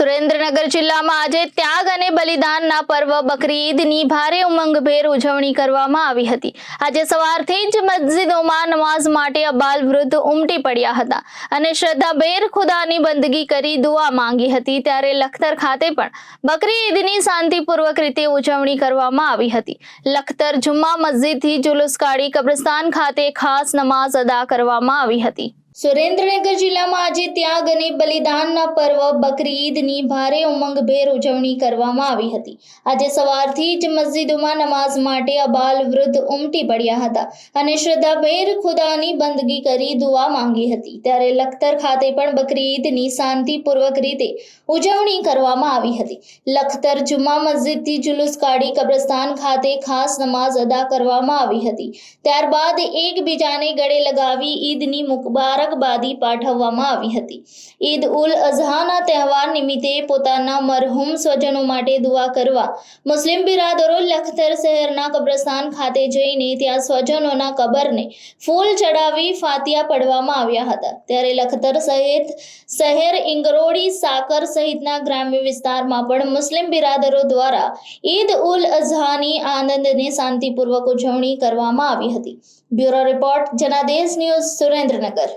સુરેન્દ્રનગર જિલ્લામાં આજે ત્યાગ અને બલિદાનના પર્વ બકરી ઈદની ભારે ઉમંગભેર ઉજવણી કરવામાં આવી હતી। આજે સવારથી જ મસ્જિદોમાં નમાઝ માટે અબાલ વૃદ્ધ ઉમટી પડ્યા હતા અને શ્રદ્ધાભેર ખુદાની બંદગી કરી દુઆ માંગી હતી। ત્યારે લખતર ખાતે પણ બકરી ઈદની શાંતિપૂર્વક રીતે ઉજવણી કરવામાં આવી હતી। લખતર જુમ્મા મસ્જિદથી જુલુસ કાઢી કબ્રસ્તાન ખાતે ખાસ નમાઝ અદા કરવામાં આવી હતી। સુરેન્દ્રનગર જિલ્લામાં આજે ત્યાગ અને બલિદાનના પર્વ બકરી ઈદની ભારે ઉમંગભેર ઉજવણી કરવામાં આવી હતી। આજે સવારથી જ મસ્જિદોમાં નમાઝ માટે અબાલ વૃદ્ધ ઉમટી પડ્યા હતા અને શ્રદ્ધાભેર ખુદાની બંદગી કરી દુઆ માંગી હતી। ત્યારે લખતર ખાતે પણ બકરી ઈદની શાંતિપૂર્વક રીતે ઉજવણી કરવામાં આવી હતી। લખતર જુમ્મા મસ્જિદથી જુલુસ કાઢી કબ્રસ્તાન ખાતે ખાસ નમાઝ અદા કરવામાં આવી હતી। ત્યારબાદ એકબીજાને ગળે લગાવી ઈદની મુબારકબાદી પાઠવવામાં આવી હતી। ઈદ ઉલ અઝહાના તહેવાર નિમિત્તે પોતાના મરહૂમ સ્વજનો માટે દુઆ કરવા મુસ્લિમ બિરાદરો લખતર શહેરના કબ્રસ્તાન ખાતે જઈને ત્યાં સ્વજનોના કબરને ફૂલ ચડાવી ફાતિયા પડવામાં આવ્યા હતા। ત્યારે લખતર સહિત શહેર ઇંગરોડી સાકર સહિતના ગ્રામ્ય વિસ્તારમાં પણ મુસ્લિમ બિરાદરો દ્વારા ઈદ ઉલ અઝહાની આનંદ અને શાંતિપૂર્વક ઉજવણી કરવામાં આવી હતી। Bureau report Janadesh news Surendranagar.